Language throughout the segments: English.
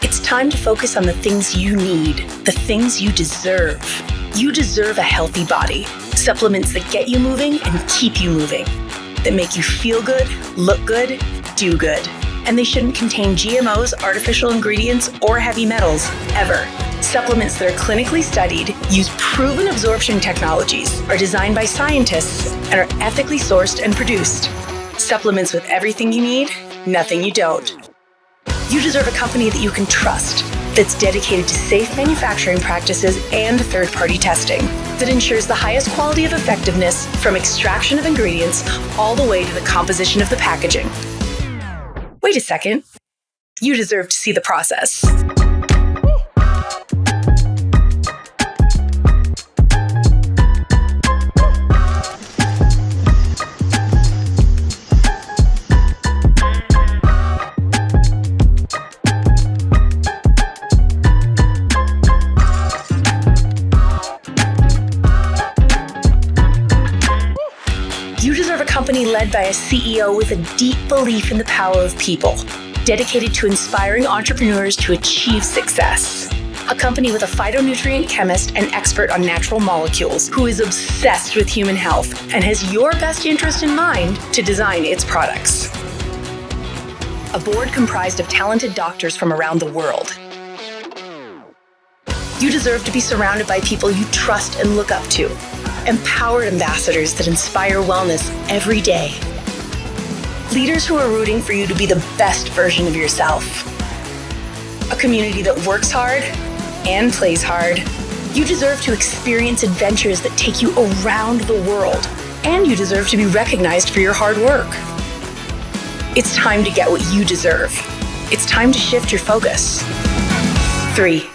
It's time to focus on the things you need, the things you deserve. You deserve a healthy body, supplements that get you moving and keep you moving, that make you feel good, look good, do good. And they shouldn't contain GMOs, artificial ingredients, or heavy metals, ever. Supplements that are clinically studied, use proven absorption technologies, are designed by scientists, and are ethically sourced and produced. Supplements with everything you need, nothing you don't. You deserve a company that you can trust, that's dedicated to safe manufacturing practices and third-party testing, that ensures the highest quality of effectiveness from extraction of ingredients all the way to the composition of the packaging. Wait a second. You deserve to see the process. You deserve a company led by a CEO with a deep belief in the power of people, dedicated to inspiring entrepreneurs to achieve success. A company with a phytonutrient chemist and expert on natural molecules who is obsessed with human health and has your best interest in mind to design its products. A board comprised of talented doctors from around the world. You deserve to be surrounded by people you trust and look up to. Empowered ambassadors that inspire wellness every day. Leaders who are rooting for you to be the best version of yourself. A community that works hard and plays hard. You deserve to experience adventures that take you around the world. And you deserve to be recognized for your hard work. It's time to get what you deserve. It's time to shift your focus. 3.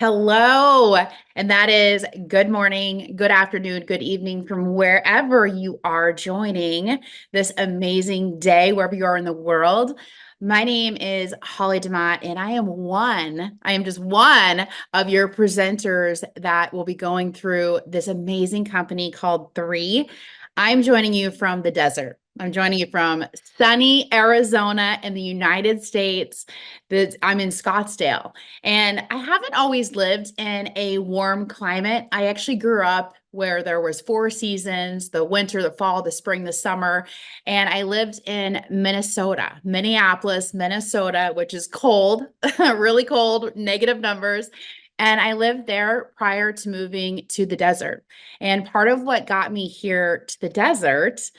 Hello, and that is good morning, good afternoon, good evening from wherever you are joining this amazing day, wherever you are in the world. My name is Holly DeMott, and I am just one of your presenters that will be going through this amazing company called 3. I'm joining you from the desert. I'm joining you from sunny Arizona in the United States. I'm in Scottsdale, and I haven't always lived in a warm climate. I actually grew up where there was 4 seasons, the winter, the fall, the spring, the summer, and I lived in Minneapolis, Minnesota, which is cold, really cold, negative numbers. And I lived there prior to moving to the desert. And part of what got me here to the desert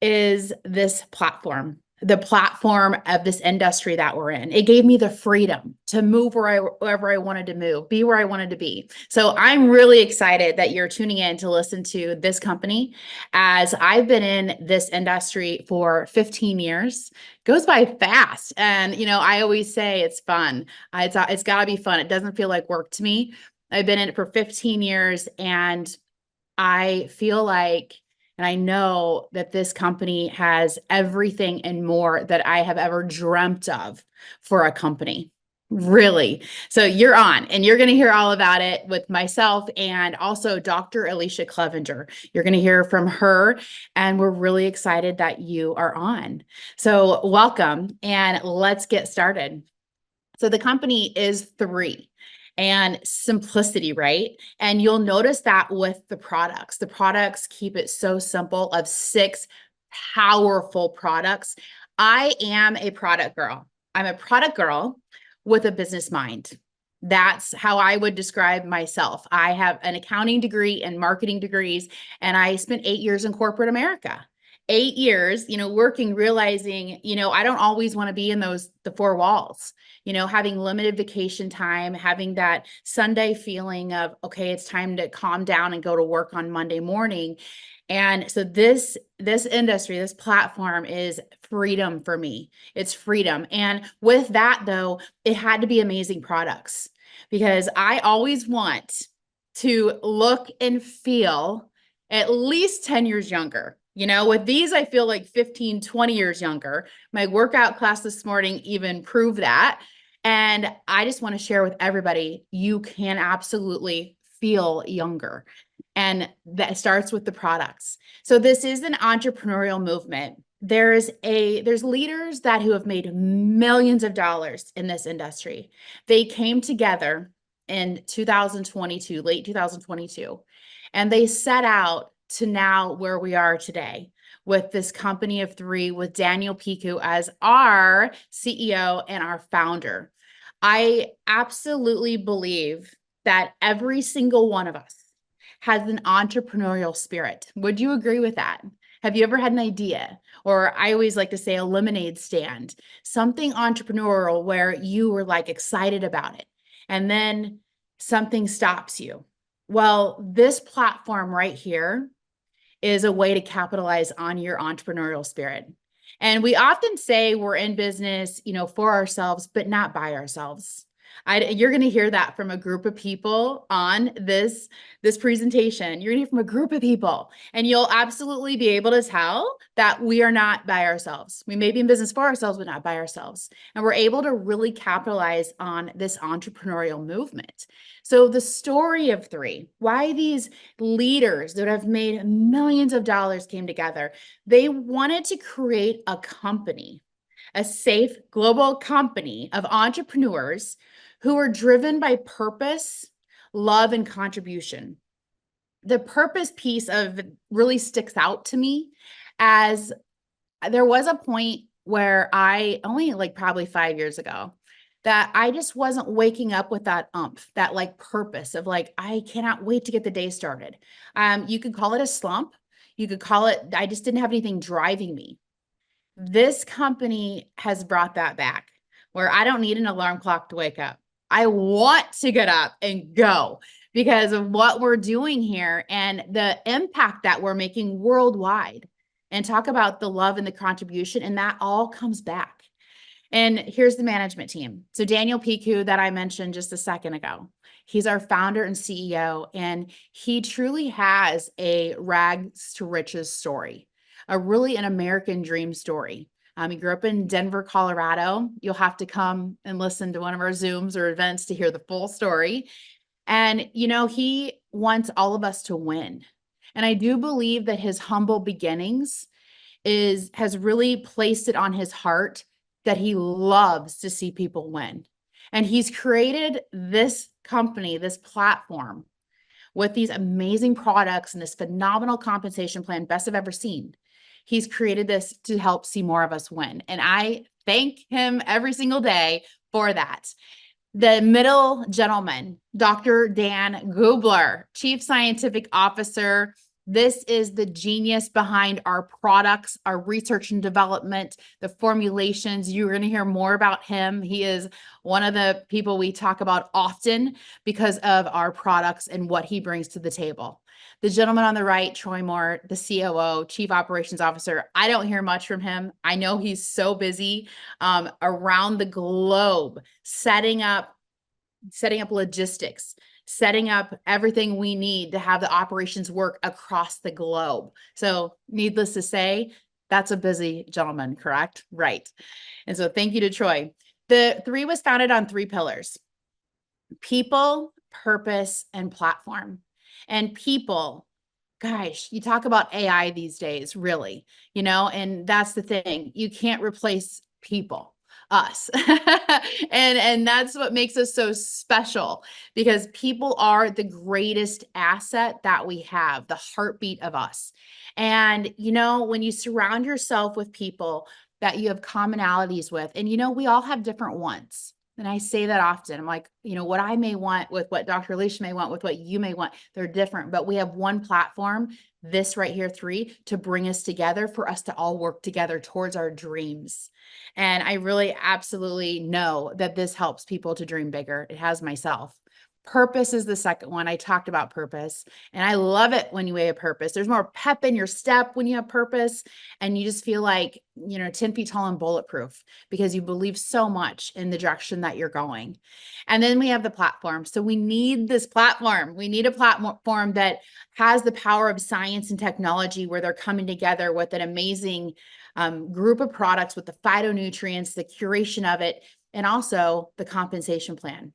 is this platform, the platform of this industry that we're in. It gave me the freedom to move wherever I wanted to move, be where I wanted to be. So I'm really excited that you're tuning in to listen to this company, as I've been in this industry for 15 years. It goes by fast. And, I always say it's fun. It's got to be fun. It doesn't feel like work to me. I've been in it for 15 years, and I feel like, and I know that this company has everything and more that I have ever dreamt of for a company. Really. So you're on, and you're going to hear all about it with myself and also Dr. Alicia Clevenger. You're going to hear from her, and we're really excited that you are on. So welcome, and let's get started. So the company is 3. And simplicity, right? And you'll notice that with the products keep it so simple, of 6 powerful products. I am a product girl. I'm a product girl with a business mind. That's how I would describe myself. I have an accounting degree and marketing degrees, and I spent 8 years in corporate America. 8 years, working, realizing, I don't always want to be in the 4 walls, having limited vacation time, having that Sunday feeling of, okay, it's time to calm down and go to work on Monday morning. And so this industry, this platform is freedom for me. It's freedom. And with that, though, it had to be amazing products, because I always want to look and feel at least 10 years younger. With these, I feel like 15, 20 years younger. My workout class this morning even proved that. And I just want to share with everybody, you can absolutely feel younger. And that starts with the products. So this is an entrepreneurial movement. there's leaders that who have made millions of dollars in this industry. They came together in 2022, late 2022, and they set out to now where we are today with this company of three with Daniel Piku as our CEO and our founder. I absolutely believe that every single one of us has an entrepreneurial spirit. Would you agree with that? Have you ever had an idea? Or I always like to say a lemonade stand, something entrepreneurial where you were like excited about it. And then something stops you. Well, this platform right here is a way to capitalize on your entrepreneurial spirit. And we often say we're in business, for ourselves, but not by ourselves. You're going to hear that from a group of people on this presentation. You're going to hear from a group of people, and you'll absolutely be able to tell that we are not by ourselves. We may be in business for ourselves, but not by ourselves. And we're able to really capitalize on this entrepreneurial movement. So the story of three, why these leaders that have made millions of dollars came together, they wanted to create a company, a safe global company of entrepreneurs who are driven by purpose, love, and contribution. The purpose piece of it really sticks out to me, as there was a point where I only like probably 5 years ago that I just wasn't waking up with that that like purpose of like, I cannot wait to get the day started. You could call it a slump. You could call it, I just didn't have anything driving me. This company has brought that back where I don't need an alarm clock to wake up. I want to get up and go because of what we're doing here and the impact that we're making worldwide. And talk about the love and the contribution, and that all comes back. And here's the management team. So Daniel Piku that I mentioned just a second ago, he's our founder and CEO, and he truly has a rags to riches story, an American dream story. He grew up in Denver, Colorado. You'll have to come and listen to one of our Zooms or events to hear the full story. And, he wants all of us to win. And I do believe that his humble beginnings has really placed it on his heart that he loves to see people win. And he's created this company, this platform with these amazing products and this phenomenal compensation plan, best I've ever seen. He's created this to help see more of us win. And I thank him every single day for that. The middle gentleman, Dr. Dan Gubler, Chief Scientific Officer. This is the genius behind our products, our research and development, the formulations. You're going to hear more about him. He is one of the people we talk about often because of our products and what he brings to the table. The gentleman on the right, Troy Moore, the COO, Chief Operations Officer. I don't hear much from him. I know he's so busy around the globe, setting up logistics, setting up everything we need to have the operations work across the globe. So needless to say, that's a busy gentleman, correct? Right. And so thank you to Troy. The three was founded on three pillars: people, purpose, and platform. And people, gosh, you talk about AI these days, really, and that's the thing. You can't replace people, us. and that's what makes us so special, because people are the greatest asset that we have, the heartbeat of us. And, when you surround yourself with people that you have commonalities with, and, we all have different wants. And I say that often. I'm like, what I may want with what Dr. Alicia may want with what you may want, they're different, but we have one platform, this right here, three, to bring us together, for us to all work together towards our dreams. And I really absolutely know that this helps people to dream bigger. It has myself. Purpose is the second one. I talked about purpose, and I love it when you have purpose. There's more pep in your step when you have purpose, and you just feel like, 10 feet tall and bulletproof, because you believe so much in the direction that you're going. And then we have the platform. So we need this platform. We need a platform that has the power of science and technology, where they're coming together with an amazing group of products with the phytonutrients, the curation of it, and also the compensation plan.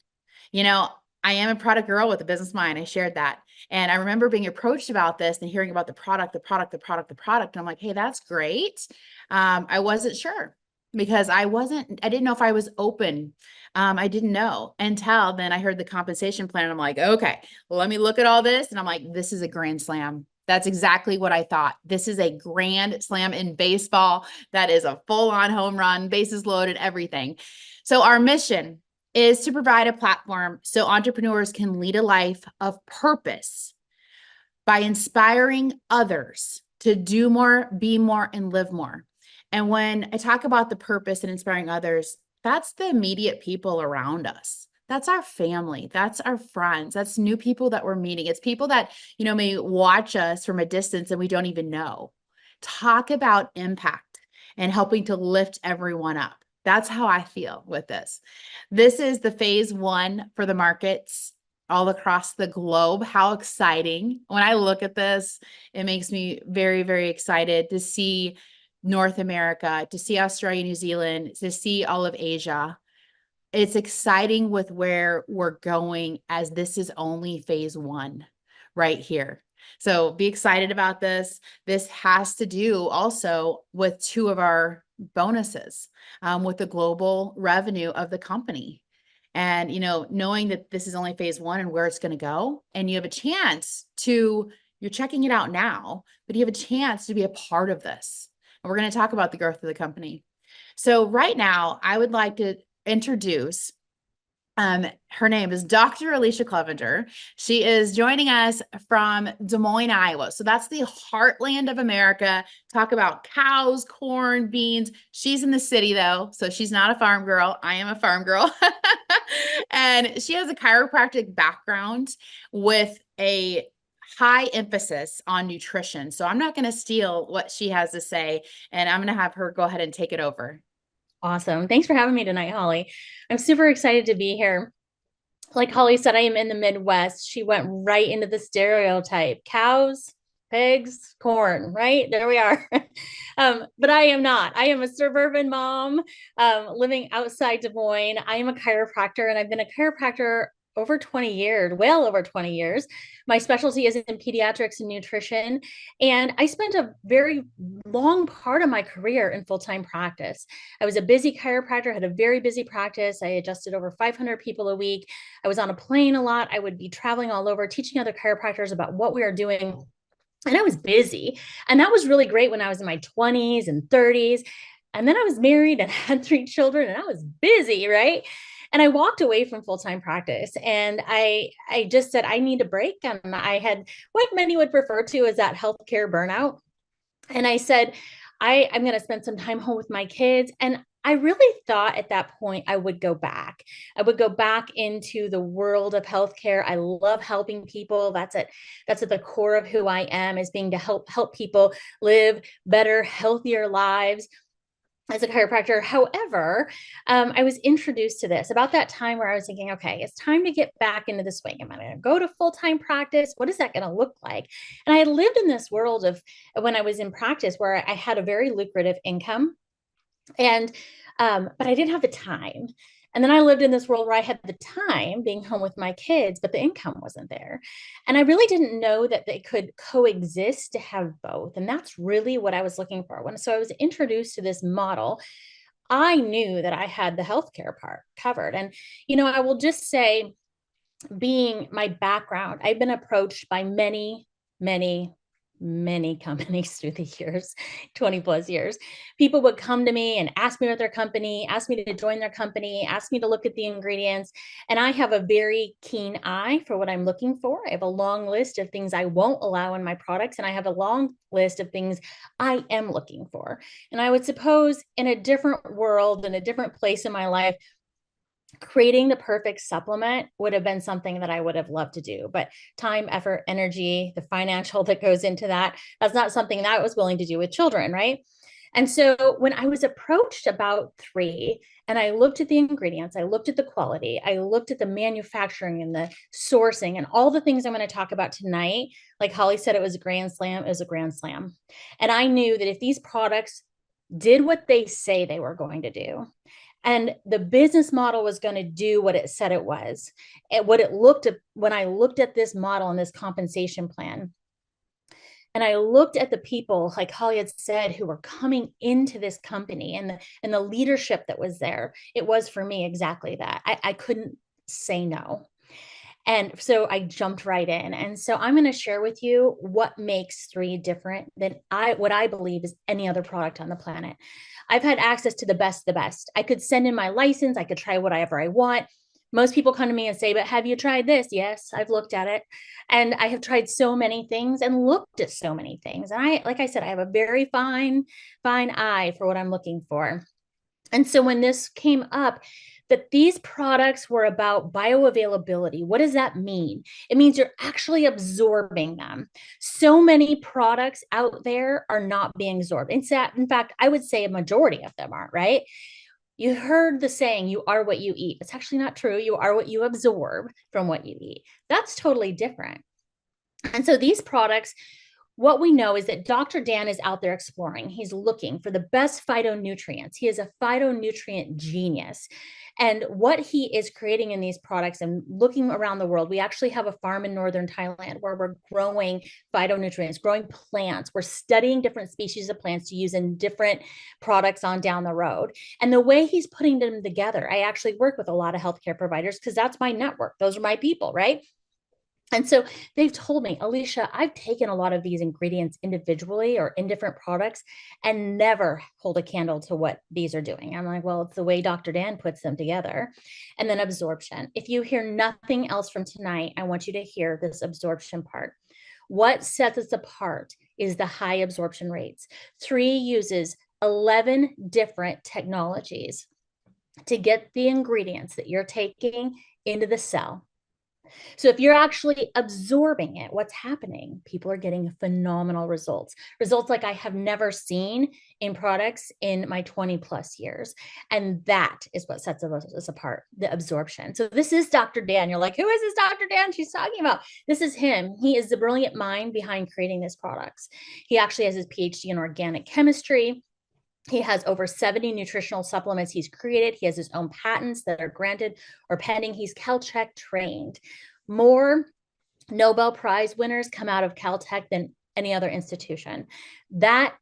I am a product girl with a business mind. I shared that. And I remember being approached about this and hearing about the product. And I'm like, hey, that's great. I wasn't sure because I didn't know if I was open. I didn't know until then I heard the compensation plan. And I'm like, okay, let me look at all this. And I'm like, this is a grand slam. That's exactly what I thought. This is a grand slam in baseball. That is a full-on home run, bases loaded, everything. So our mission is to provide a platform so entrepreneurs can lead a life of purpose by inspiring others to do more, be more, and live more. And when I talk about the purpose and inspiring others, that's the immediate people around us. That's our family. That's our friends. That's new people that we're meeting. It's people that, may watch us from a distance and we don't even know. Talk about impact and helping to lift everyone up. That's how I feel with this. This is the phase 1 for the markets all across the globe. How exciting. When I look at this, it makes me very, very excited to see North America, to see Australia, New Zealand, to see all of Asia. It's exciting with where we're going, as this is only phase 1 right here. So be excited about this. This has to do also with 2 of our bonuses, with the global revenue of the company. And, knowing that this is only phase 1 and where it's going to go, and you have a chance you're checking it out now, but you have a chance to be a part of this. And we're going to talk about the growth of the company. So right now, I would like to introduce, her name is Dr. Alicia Clevenger. She is joining us from Des Moines, Iowa. So that's the heartland of America. Talk about cows, corn, beans. She's in the city though, so she's not a farm girl. I am a farm girl. And she has a chiropractic background with a high emphasis on nutrition. So I'm not going to steal what she has to say, and I'm going to have her go ahead and take it over. Awesome. Thanks for having me tonight, Holly. I'm super excited to be here. Like Holly said, I am in the Midwest. She went right into the stereotype: cows, pigs, corn, right? There we are. But I am not. I am a suburban mom living outside Des Moines. I am a chiropractor, and I've been a chiropractor over 20 years, well over 20 years. My specialty is in pediatrics and nutrition. And I spent a very long part of my career in full-time practice. I was a busy chiropractor, had a very busy practice. I adjusted over 500 people a week. I was on a plane a lot. I would be traveling all over, teaching other chiropractors about what we are doing. And I was busy. And that was really great when I was in my 20s and 30s. And then I was married and had 3 children, and I was busy, right? And I walked away from full-time practice, and I just said, I need a break. And I had what many would refer to as that healthcare burnout. And I said, I'm going to spend some time home with my kids. And I really thought at that point I would go back. I would go back into the world of healthcare. I love helping people. That's at the core of who I am, is being to help people live better, healthier lives as a chiropractor. However, I was introduced to this about that time where I was thinking, okay, it's time to get back into the swing. Am I going to go to full-time practice? What is that going to look like? And I had lived in this world of when I was in practice where I had a very lucrative income, and but I didn't have the time. And then I lived in this world where I had the time being home with my kids, but the income wasn't there. And I really didn't know that they could coexist to have both. And that's really what I was looking for. So I was introduced to this model, I knew that I had the healthcare part covered. And, I will just say, being my background, I've been approached by many, many, many companies through the years, 20 plus years. People would come to me and ask me about their company, ask me to join their company, ask me to look at the ingredients. And I have a very keen eye for what I'm looking for. I have a long list of things I won't allow in my products, and I have a long list of things I am looking for. And I would suppose in a different world, in a different place in my life, creating the perfect supplement would have been something that I would have loved to do, but time, effort, energy, the financial that goes into that's not something that I was willing to do with children, right? And so when I was approached about 3, and I looked at the ingredients, I looked at the quality, I looked at the manufacturing and the sourcing and all the things I'm going to talk about tonight, like Holly said, it was a grand slam, it was a grand slam. And I knew that if these products did what they say they were going to do, And the business model was going to do what it said it was. And what it looked at when I looked at this model and this compensation plan, and I looked at the people, like Holly had said, who were coming into this company and the leadership that was there, it was for me exactly that. I couldn't say no. And so I jumped right in. And so I'm going to share with you what makes 3 different than what I believe is any other product on the planet. I've had access to the best of the best. I could send in my license. I could try whatever I want. Most people come to me and say, but have you tried this? Yes, I've looked at it. And I have tried so many things and looked at so many things. And like I said, I have a very fine eye for what I'm looking for. And so when this came up, that these products were about bioavailability. What does that mean? It means you're actually absorbing them. So many products out there are not being absorbed. In fact, I would say a majority of them aren't, right? You heard the saying, you are what you eat. It's actually not true. You are what you absorb from what you eat. That's totally different. And so these products, what we know is that Dr. Dan is out there exploring. He's looking for the best phytonutrients. He is a phytonutrient genius. And what he is creating in these products and looking around the world, we actually have a farm in northern Thailand where we're growing phytonutrients, growing plants. We're studying different species of plants to use in different products on down the road. And the way he's putting them together, I actually work with a lot of healthcare providers because that's my network. Those are my people, right? And so they've told me, Alicia, I've taken a lot of these ingredients individually or in different products and never hold a candle to what these are doing. I'm like, well, it's the way Dr. Dan puts them together. And then absorption. If you hear nothing else from tonight, I want you to hear this absorption part. What sets us apart is the high absorption rates. 3 uses 11 different technologies to get the ingredients that you're taking into the cell. So if you're actually absorbing it, what's happening? People are getting phenomenal results like I have never seen in products in my 20 plus years. And that is what sets us apart, the absorption. So this is Dr. Dan. You're like, who is this Dr. Dan she's talking about? This is him. He is the brilliant mind behind creating these products. He actually has his PhD in organic chemistry. He has over 70 nutritional supplements he's created. He has his own patents that are granted or pending. He's Caltech trained. More Nobel Prize winners come out of Caltech than any other institution. That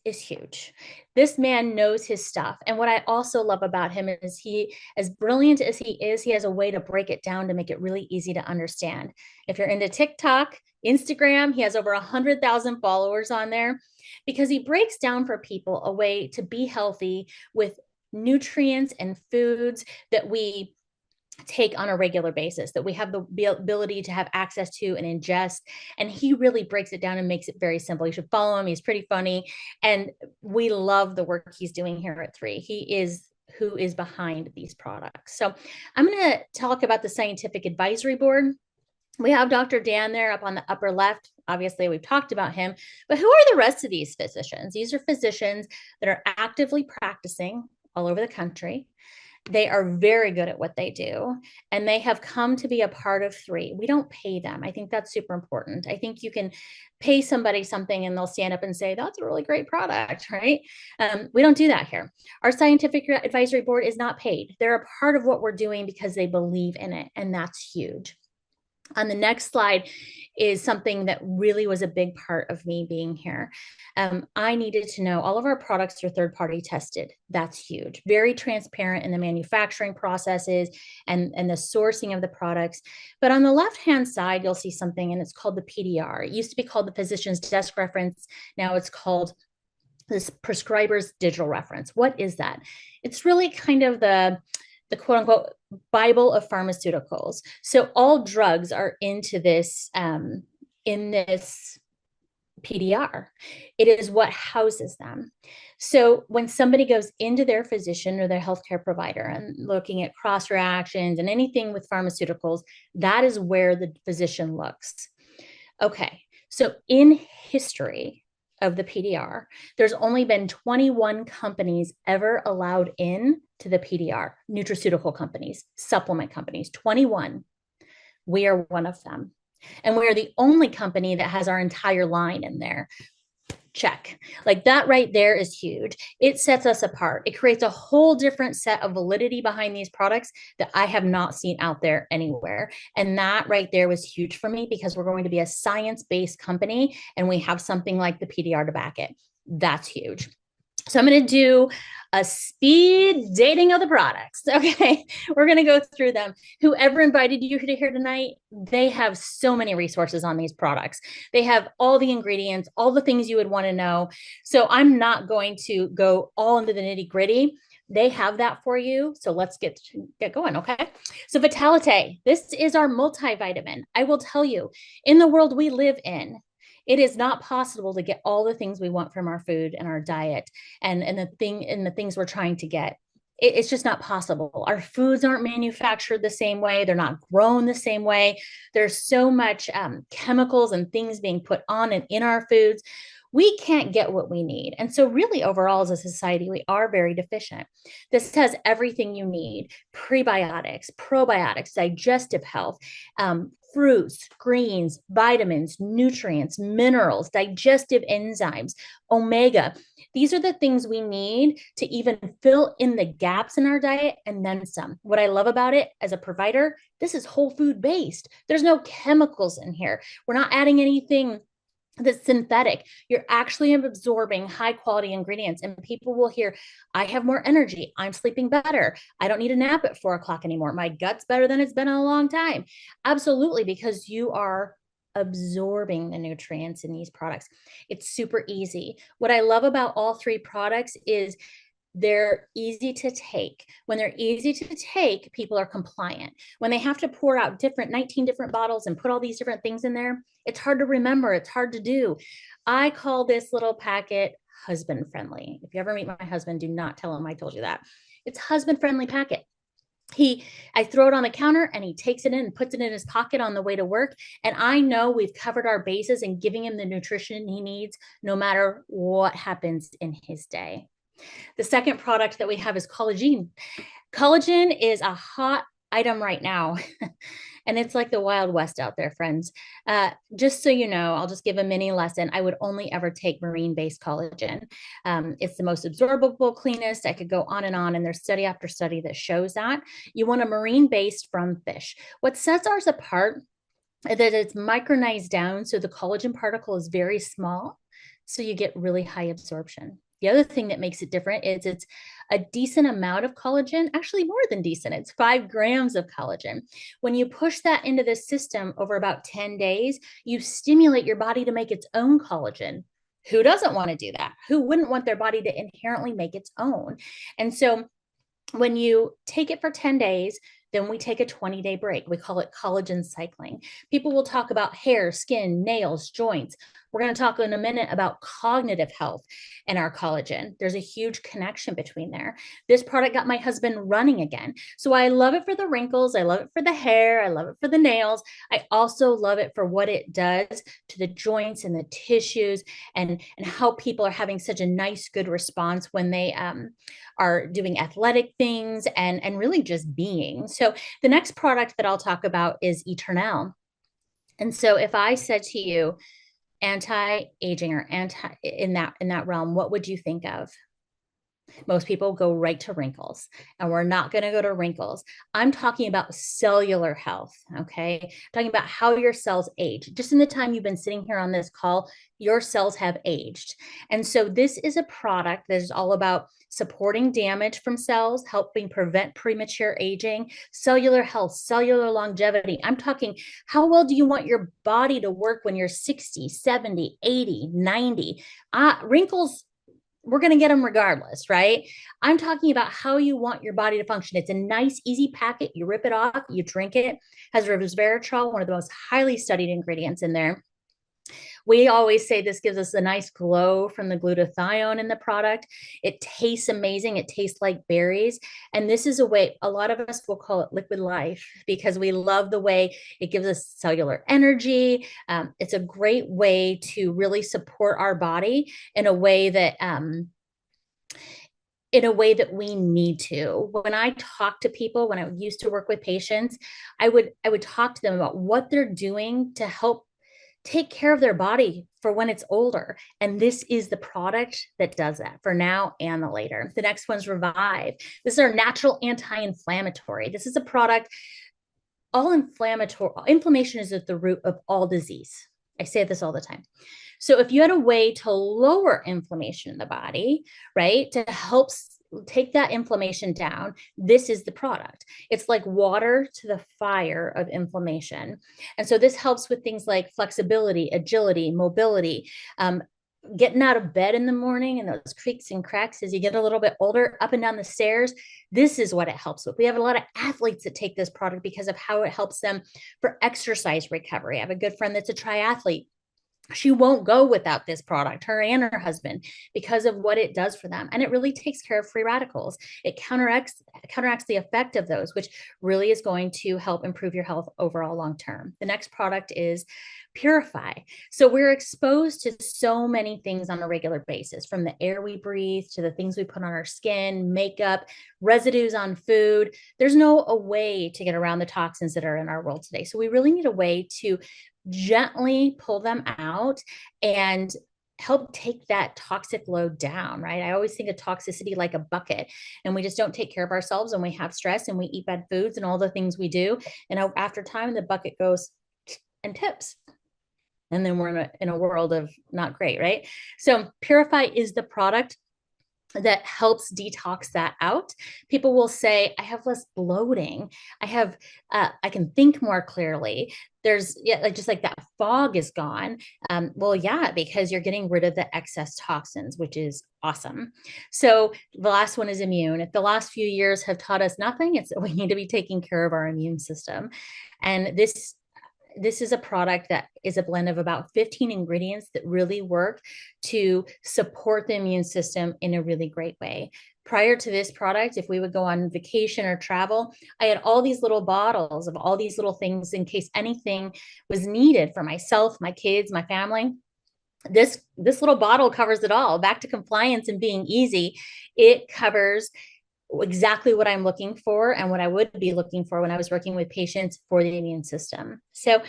is huge. This man knows his stuff. And what I also love about him is he, as brilliant as he has a way to break it down to make it really easy to understand. If you're into TikTok, Instagram, he has over 100,000 followers on there because he breaks down for people a way to be healthy with nutrients and foods that we take on a regular basis, that we have the ability to have access to and ingest. And he really breaks it down and makes it very simple. You should follow him. He's pretty funny. And we love the work he's doing here at 3. He is who is behind these products. So I'm going to talk about the scientific advisory board. We have Dr. Dan there up on the upper left. Obviously, we've talked about him, but who are the rest of these physicians? These are physicians that are actively practicing all over the country. They are very good at what they do, and they have come to be a part of 3. We don't pay them. I think that's super important. I think you can pay somebody something and they'll stand up and say, that's a really great product, right? We don't do that here. Our scientific advisory board is not paid. They're a part of what we're doing because they believe in it, and that's huge. On the next slide is something that really was a big part of me being here. I needed to know all of our products are third-party tested. That's huge. Very transparent in the manufacturing processes and the sourcing of the products. But on the left-hand side, you'll see something, and it's called the PDR. It used to be called the Physician's Desk Reference. Now it's called this Prescriber's Digital Reference. What is that? It's really kind of the quote unquote Bible of pharmaceuticals. So all drugs are into this, in this PDR. It is what houses them. So when somebody goes into their physician or their healthcare provider and looking at cross reactions and anything with pharmaceuticals, that is where the physician looks. Okay. So in history of the PDR, there's only been 21 companies ever allowed in to the PDR, nutraceutical companies, supplement companies, 21. We are one of them. And we are the only company that has our entire line in there. check. Like that right there is huge. It sets us apart. It creates a whole different set of validity behind these products that I have not seen out there anywhere. And that right there was huge for me because we're going to be a science-based company and we have something like the PDR to back it. That's huge. So I'm going to do a speed dating of the products. Okay. We're going to go through them. Whoever invited you to here tonight, they have so many resources on these products. They have all the ingredients, all the things you would want to know. So I'm not going to go all into the nitty gritty. They have that for you. So let's get going. Okay. So Vitalite, this is our multivitamin. I will tell you, in the world we live in, it is not possible to get all the things we want from our food and our diet and the things we're trying to get. It's just not possible. Our foods aren't manufactured the same way. They're not grown the same way. There's so much chemicals and things being put on and in our foods. We can't get what we need. And so really overall as a society, we are very deficient. This has everything you need: prebiotics, probiotics, digestive health, fruits, greens, vitamins, nutrients, minerals, digestive enzymes, omega. These are the things we need to even fill in the gaps in our diet and then some. What I love about it as a provider, this is whole food based. There's no chemicals in here. We're not adding anything that's synthetic. You're actually absorbing high quality ingredients, and people will hear, I have more energy. I'm sleeping better. I don't need a nap at 4 o'clock anymore. My gut's better than it's been in a long time. Absolutely, because you are absorbing the nutrients in these products. It's super easy. What I love about all three products is they're easy to take. When they're easy to take, people are compliant. When they have to pour out 19 different bottles and put all these different things in there, it's hard to remember. It's hard to do. I call this little packet husband friendly. If you ever meet my husband, do not tell him I told you that. It's husband friendly packet. I throw it on the counter and he takes it in and puts it in his pocket on the way to work. And I know we've covered our bases and giving him the nutrition he needs no matter what happens in his day. The second product that we have is collagen. Collagen is a hot item right now. And it's like the Wild West out there, friends. Just so you know, I'll just give a mini lesson. I would only ever take marine-based collagen. It's the most absorbable, cleanest. I could go on, and there's study after study that shows that. You want a marine-based from fish. What sets ours apart is that it's micronized down, so the collagen particle is very small, so you get really high absorption. The other thing that makes it different is it's a decent amount of collagen, actually more than decent. It's 5 grams of collagen. When you push that into the system over about 10 days, you stimulate your body to make its own collagen. Who doesn't want to do that? Who wouldn't want their body to inherently make its own? And so when you take it for 10 days, then we take a 20-day break. We call it collagen cycling. People will talk about hair, skin, nails, joints. We're going to talk in a minute about cognitive health and our collagen. There's a huge connection between there. This product got my husband running again. So I love it for the wrinkles. I love it for the hair. I love it for the nails. I also love it for what it does to the joints and the tissues and how people are having such a nice, good response when they are doing athletic things and really just being. So the next product that I'll talk about is Eternal. And so if I said to you, anti-aging or in that realm, what would you think of? Most people go right to wrinkles, and we're not going to go to wrinkles. I'm talking about cellular health. Okay. I'm talking about how your cells age. Just in the time you've been sitting here on this call, your cells have aged. And so this is a product that is all about supporting damage from cells, helping prevent premature aging, cellular health, cellular longevity. I'm talking, how well do you want your body to work when you're 60, 70, 80, 90? Wrinkles, we're going to get them regardless, right? I'm talking about how you want your body to function. It's a nice, easy packet. You rip it off, you drink it. It has resveratrol, one of the most highly studied ingredients in there. We always say this gives us a nice glow from the glutathione in the product. It tastes amazing. It tastes like berries. And this is a way, a lot of us will call it liquid life because we love the way it gives us cellular energy. It's a great way to really support our body in a way that we need to. When I talk to people, when I used to work with patients, I would talk to them about what they're doing to help take care of their body for when it's older. And this is the product that does that for now and the later. The next one's Revive. This is our natural anti-inflammatory. This is a product, inflammation is at the root of all disease. I say this all the time. So if you had a way to lower inflammation in the body, right, to help take that inflammation down, this is the product. It's like water to the fire of inflammation. And so this helps with things like flexibility, agility, mobility, getting out of bed in the morning and those creaks and cracks as you get a little bit older, up and down the stairs. This is what it helps with. We have a lot of athletes that take this product because of how it helps them for exercise recovery. I have a good friend that's a triathlete. She won't go without this product, her and her husband, because of what it does for them. And it really takes care of free radicals. It counteracts the effect of those, which really is going to help improve your health overall long term. The next product is Purify. So we're exposed to so many things on a regular basis, from the air we breathe to the things we put on our skin, makeup, residues on food. There's no a way to get around the toxins that are in our world today. So we really need a way to gently pull them out and help take that toxic load down, right? I always think of toxicity like a bucket, and we just don't take care of ourselves, and we have stress and we eat bad foods and all the things we do. And after time, the bucket goes and tips. And then we're in a world of not great, right? So Purify is the product that helps detox that out. People will say, I have less bloating. I can think more clearly. There's just like that fog is gone. Well, yeah, because you're getting rid of the excess toxins, which is awesome. So the last one is Immune. If the last few years have taught us nothing, it's that we need to be taking care of our immune system. And this is a product that is a blend of about 15 ingredients that really work to support the immune system in a really great way. Prior to this product, if we would go on vacation or travel, I had all these little bottles of all these little things in case anything was needed for myself, my kids, my family. This little bottle covers it all. Back to compliance and being easy. It covers exactly what I'm looking for and what I would be looking for when I was working with patients for the immune system. So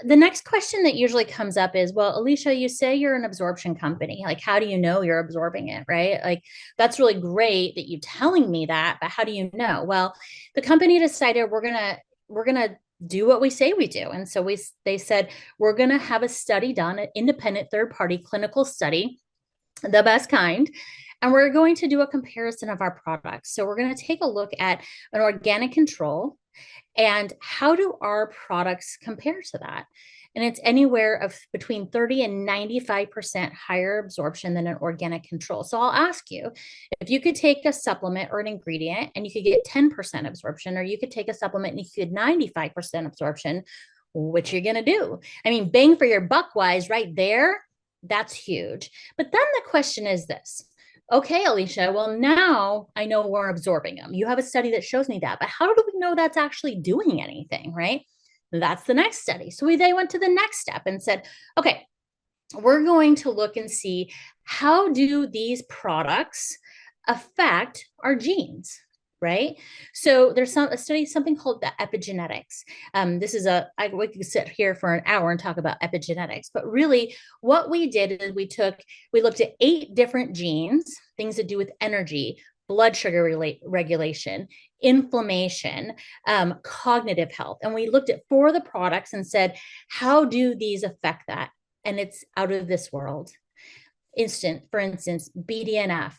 the next question that usually comes up is, well, Alicia, you say you're an absorption company. Like, how do you know you're absorbing it, right? Like, that's really great that you're telling me that, but how do you know? Well, the company decided we're gonna do what we say we do. And so they said, we're going to have a study done, an independent third-party clinical study, the best kind. And we're going to do a comparison of our products. So we're going to take a look at an organic control and how do our products compare to that? And it's anywhere of between 30 and 95% higher absorption than an organic control. So I'll ask you, if you could take a supplement or an ingredient and you could get 10% absorption, or you could take a supplement and you could get 95% absorption, what you're going to do? I mean, bang for your buck wise right there, that's huge. But then the question is this. Okay, Alicia, well, now I know we're absorbing them. You have a study that shows me that, but how do we know that's actually doing anything, right? That's the next study. So they went to the next step and said, okay, we're going to look and see how do these products affect our genes, right? So there's a study, something called the epigenetics. We could sit here for an hour and talk about epigenetics, but really what we did is we looked at 8 different genes, things to do with energy, blood sugar regulation, inflammation, cognitive health. And we looked at 4 of the products and said, how do these affect that? And it's out of this world. For instance, BDNF,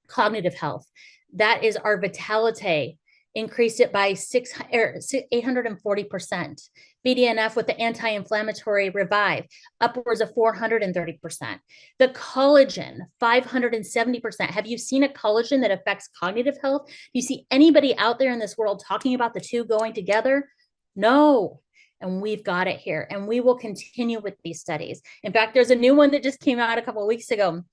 cognitive health. That is our vitality, increased it by 840%. BDNF with the anti-inflammatory Revive, upwards of 430%. The collagen, 570%. Have you seen a collagen that affects cognitive health? Do you see anybody out there in this world talking about the two going together? No. And we've got it here. And we will continue with these studies. In fact, there's a new one that just came out a couple of weeks ago.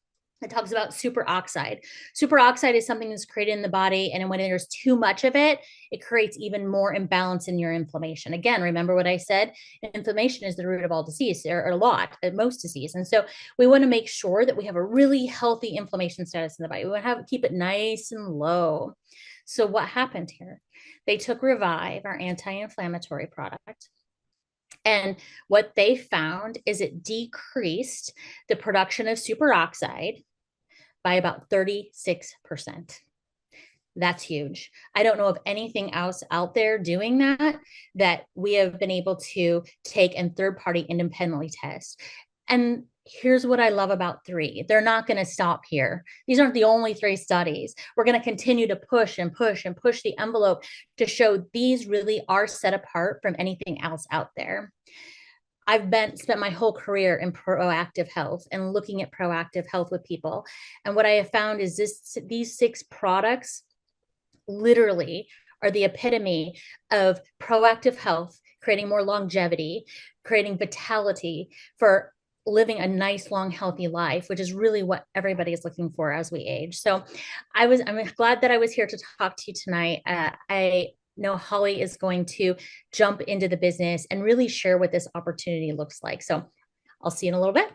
It talks about superoxide. Superoxide is something that's created in the body, and when there's too much of it, it creates even more imbalance in your inflammation. Again, remember what I said? Inflammation is the root of all disease, or a lot, most disease. And so we want to make sure that we have a really healthy inflammation status in the body. We want to keep it nice and low. So what happened here? They took Revive, our anti-inflammatory product, And what they found is it decreased the production of superoxide by about 36%. That's huge. I don't know of anything else out there doing that we have been able to take and third-party independently test. And here's what I love about 3. They're not going to stop here. These aren't the only 3 studies. We're going to continue to push and push and push the envelope to show these really are set apart from anything else out there. I've spent my whole career in proactive health and looking at proactive health with people. And what I have found is these 6 products literally are the epitome of proactive health, creating more longevity, creating vitality for living a nice, long, healthy life, which is really what everybody is looking for as we age. So I'm glad that I was here to talk to you tonight. I know Holly is going to jump into the business and really share what this opportunity looks like. So I'll see you in a little bit.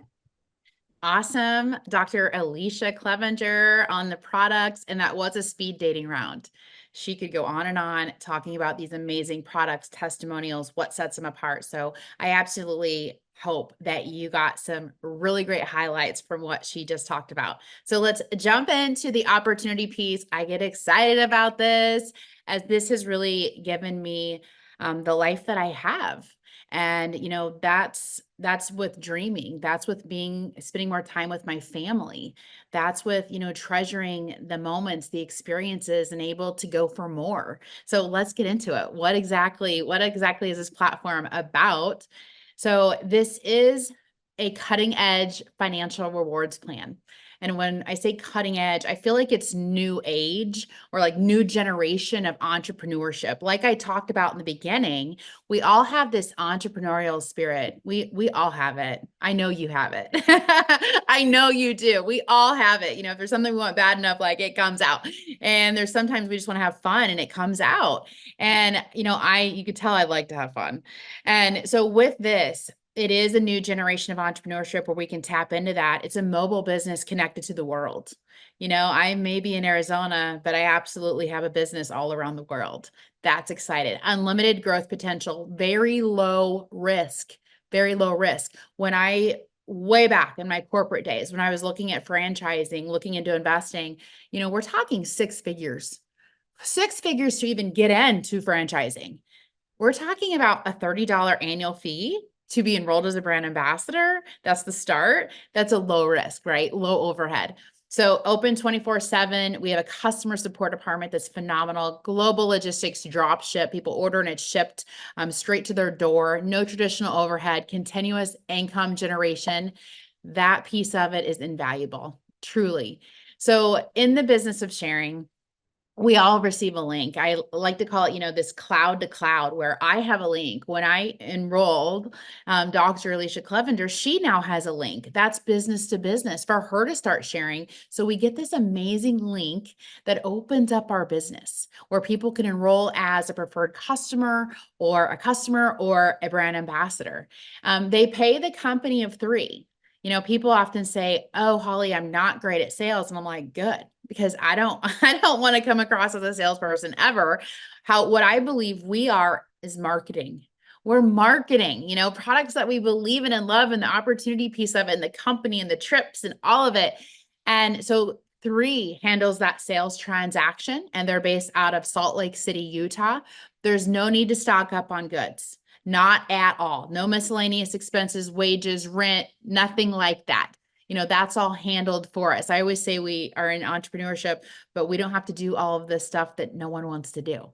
Awesome. Dr. Alicia Clevenger on the products. And that was a speed dating round. She could go on and on talking about these amazing products, testimonials, what sets them apart. So I absolutely hope that you got some really great highlights from what she just talked about. So let's jump into the opportunity piece. I get excited about this as this has really given me the life that I have. And, that's with dreaming. That's with spending more time with my family. That's with, treasuring the moments, the experiences, and able to go for more. So let's get into it. What exactly is this platform about? So this is a cutting edge financial rewards plan. And when I say cutting edge, I feel like it's new age or like new generation of entrepreneurship. Like I talked about in the beginning, we all have this entrepreneurial spirit. We all have it. I know you have it. I know you do. We all have it. If there's something we want bad enough, like it comes out. And there's sometimes we just want to have fun and it comes out. And, you could tell I like to have fun. And so with this, it is a new generation of entrepreneurship where we can tap into that. It's a mobile business connected to the world. I may be in Arizona, but I absolutely have a business all around the world. That's exciting. Unlimited growth potential, very low risk, very low risk. Way back in my corporate days, when I was looking at franchising, looking into investing, we're talking 6 figures to even get into franchising. We're talking about a $30 annual fee to be enrolled as a brand ambassador. That's the start. That's a low risk, right? Low overhead. So open 24/7. We have a customer support department that's phenomenal. Global logistics, drop ship. People order and it's shipped straight to their door. No traditional overhead, continuous income generation. That piece of it is invaluable, truly. So in the business of sharing, we all receive a link. I like to call it, this cloud to cloud, where I have a link. When I enrolled Dr. Alicia Clevenger, she now has a link. That's business to business for her to start sharing. So we get this amazing link that opens up our business where people can enroll as a preferred customer or a brand ambassador. They pay the company of 3. People often say, "Oh, Holly, I'm not great at sales." And I'm like, good, because I don't want to come across as a salesperson ever. What I believe we are is marketing. We're marketing, products that we believe in and love, and the opportunity piece of it, and the company and the trips and all of it. And so 3 handles that sales transaction, and they're based out of Salt Lake City, Utah. There's no need to stock up on goods. Not at all. No miscellaneous expenses, wages, rent, nothing like that. That's all handled for us. I always say we are in entrepreneurship, but we don't have to do all of this stuff that no one wants to do.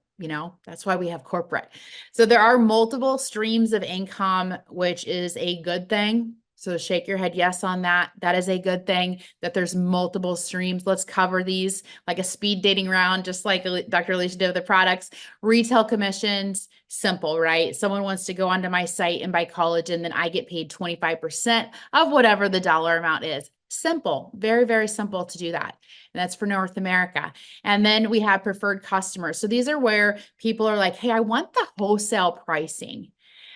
That's why we have corporate. So there are multiple streams of income, which is a good thing. So shake your head yes on that. That is a good thing that there's multiple streams. Let's cover these like a speed dating round, just like Dr. Alicia did with the products. Retail commissions, simple, right? Someone wants to go onto my site and buy collagen, and then I get paid 25% of whatever the dollar amount is. Simple, very, very simple to do that. And that's for North America. And then we have preferred customers. So these are where people are like, hey, I want the wholesale pricing.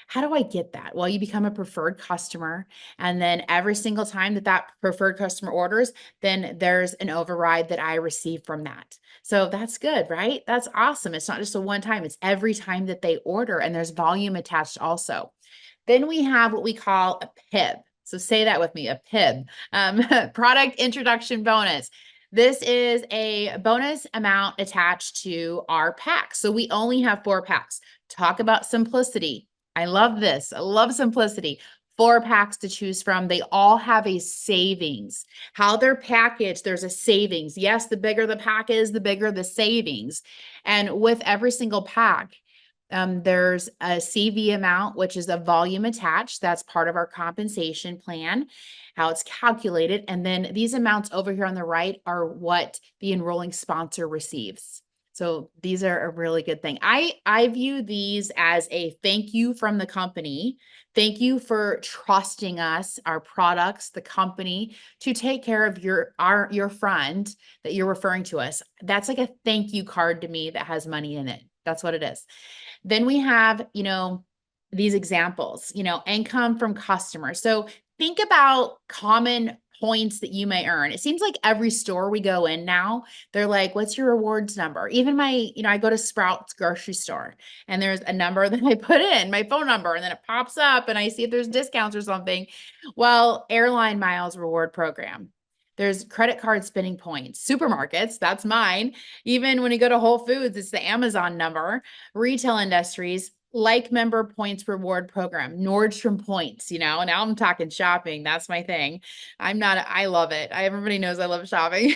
How do I get that? Well, you become a preferred customer. And then every single time that preferred customer orders, then there's an override that I receive from that. So that's good, right? That's awesome. It's not just a one time, it's every time that they order, and there's volume attached also. Then we have what we call a PIB. So say that with me, a PIB, product introduction bonus. This is a bonus amount attached to our packs. So we only have 4 packs. Talk about simplicity. I love this. I love simplicity. 4 packs to choose from. They all have a savings. How they're packaged, there's a savings. Yes, the bigger the pack is, the bigger the savings. And with every single pack, there's a CV amount, which is a volume attached. That's part of our compensation plan, how it's calculated. And then these amounts over here on the right are what the enrolling sponsor receives. So these are a really good thing. I view these as a thank you from the company. Thank you for trusting us, our products, the company, to take care of your friend that you're referring to us. That's like a thank you card to me that has money in it. That's what it is. Then we have, these examples, income from customers. So think about common points that you may earn. It seems like every store we go in now, they're like, what's your rewards number? Even I go to Sprouts grocery store and there's a number that I put in, my phone number, and then it pops up and I see if there's discounts or something. Well, airline miles reward program. There's credit card spending points, supermarkets, that's mine. Even when you go to Whole Foods, it's the Amazon number, retail industries, like member points reward program, Nordstrom points, now I'm talking shopping. That's my thing. I love it. Everybody knows I love shopping.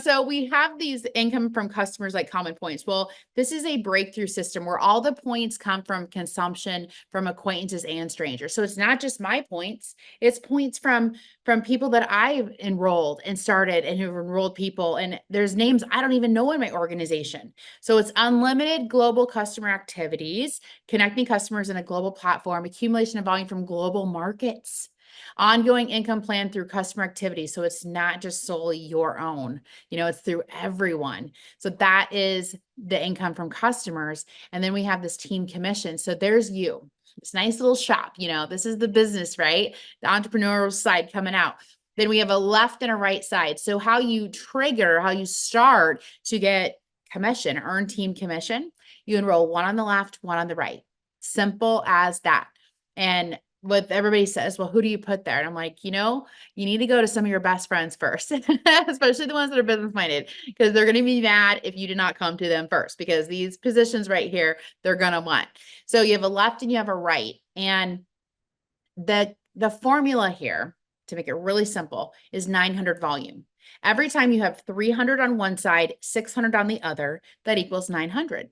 So we have these income from customers like common points. Well, this is a breakthrough system where all the points come from consumption from acquaintances and strangers. So it's not just my points, it's points from people that I've enrolled and started and who've enrolled people. And there's names I don't even know in my organization. So it's unlimited global customer activities, connecting customers in a global platform, accumulation of volume from global markets, ongoing income plan through customer activity. So it's not just solely your own, it's through everyone. So that is the income from customers. And then we have this team commission. So there's you. This nice little shop, this is the business, right? The entrepreneurial side coming out. Then we have a left and a right side. So how you start to get commission, earn team commission, you enroll one on the left, one on the right. Simple as that. And what everybody says, well, who do you put there? And I'm like, you need to go to some of your best friends first, especially the ones that are business minded, because they're going to be mad if you do not come to them first, because these positions right here, they're going to want. So you have a left and you have a right. And the formula here, to make it really simple, is 900 volume. Every time you have 300 on one side, 600 on the other, that equals 900.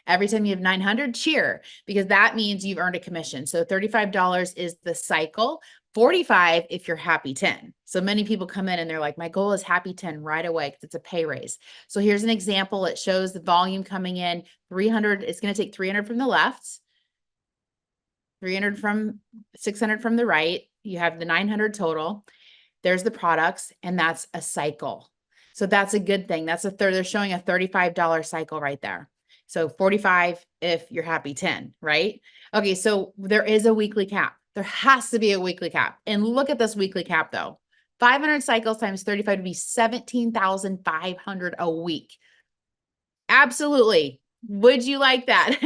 Every time you have 900, cheer, because that means you've earned a commission. So $35 is the cycle, 45 if you're happy 10. So many people come in and they're like, my goal is happy 10 right away because it's a pay raise. So here's an example. It shows the volume coming in 300. It's going to take 300 from the left, 300 from 600 from the right. You have the 900 total. There's the products, and that's a cycle. So that's a good thing. That's they're showing a $35 cycle right there. So 45 if you're happy 10, right? Okay, so there is a weekly cap. There has to be a weekly cap. And look at this weekly cap though. 500 cycles times 35 would be 17,500 a week. Absolutely. Would you like that?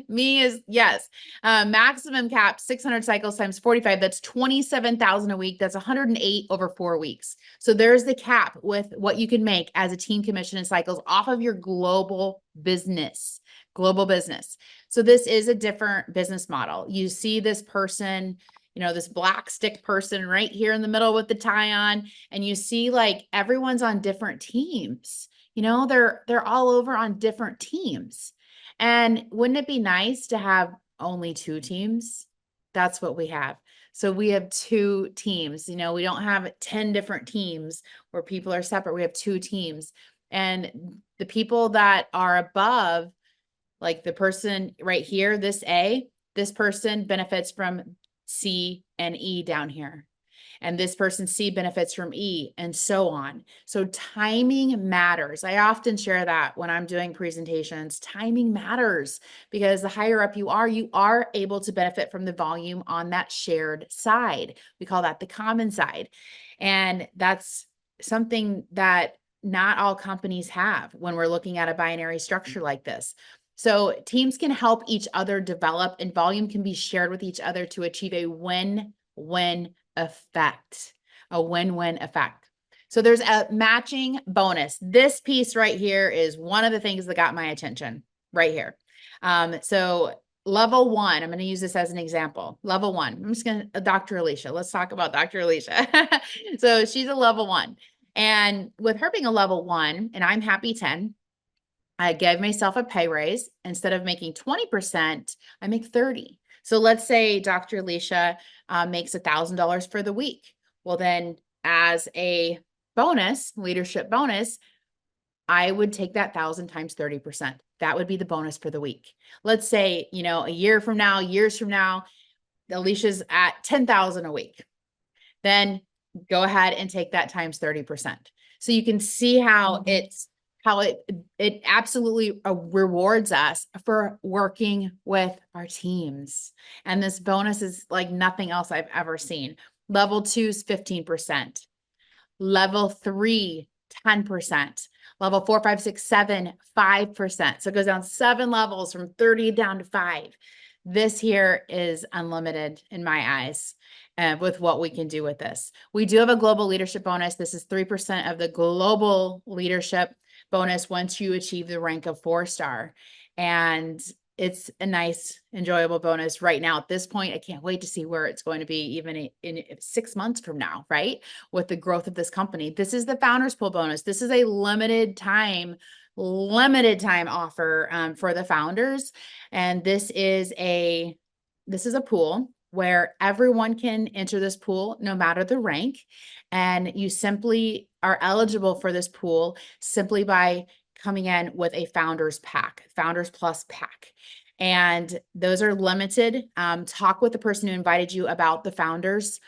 Me is yes. Maximum cap 600 cycles times 45. That's 27,000 a week. That's 108 over 4 weeks. So there's the cap with what you can make as a team commission and cycles off of your global business. So this is a different business model. You see this person, this black stick person right here in the middle with the tie on, and you see like everyone's on different teams. They're all over on different teams. And wouldn't it be nice to have only 2 teams? That's what we have. So we have 2 teams. We don't have 10 different teams where people are separate. We have 2 teams. And the people that are above, like the person right here, this person benefits from C and E down here. And this person C benefits from E, and so on. So timing matters. I often share that when I'm doing presentations. Timing matters because the higher up you are able to benefit from the volume on that shared side. We call that the common side. And that's something that not all companies have when we're looking at a binary structure like this. So teams can help each other develop, and volume can be shared with each other to achieve a win-win effect. A win-win effect. So there's a matching bonus. This piece right here is one of the things that got my attention right here. So level one, I'm going to use this as an example. Level one, I'm just going to, Dr. Alicia. Let's talk about Dr. Alicia. So she's a level one. And with her being a level one, and I'm happy 10, I gave myself a pay raise. Instead of making 20%, I make 30. So let's say Dr. Alicia makes $1,000 for the week. Well, then as a bonus, leadership bonus, I would take that 1,000 times 30%. That would be the bonus for the week. Let's say, a year from now, years from now, Alicia's at 10,000 a week. Then go ahead and take that times 30%. So you can see how it absolutely rewards us for working with our teams. And this bonus is like nothing else I've ever seen. Level 2 is 15%. Level 3, 10%. Level 4, 5, 6, 7, 5%. So it goes down 7 levels from 30 down to 5. This here is unlimited in my eyes with what we can do with this. We do have a global leadership bonus. This is 3% of the global leadership bonus once you achieve the rank of 4-star. And it's a nice, enjoyable bonus right now. At this point, I can't wait to see where it's going to be even in 6 months from now, right? With the growth of this company. This is the Founders Pool bonus. This is a limited time offer for the founders. And this is a pool where everyone can enter this pool no matter the rank. And you simply are eligible for this pool simply by coming in with a Founders Pack, Founders Plus Pack. And those are limited. Talk with the person who invited you about the founders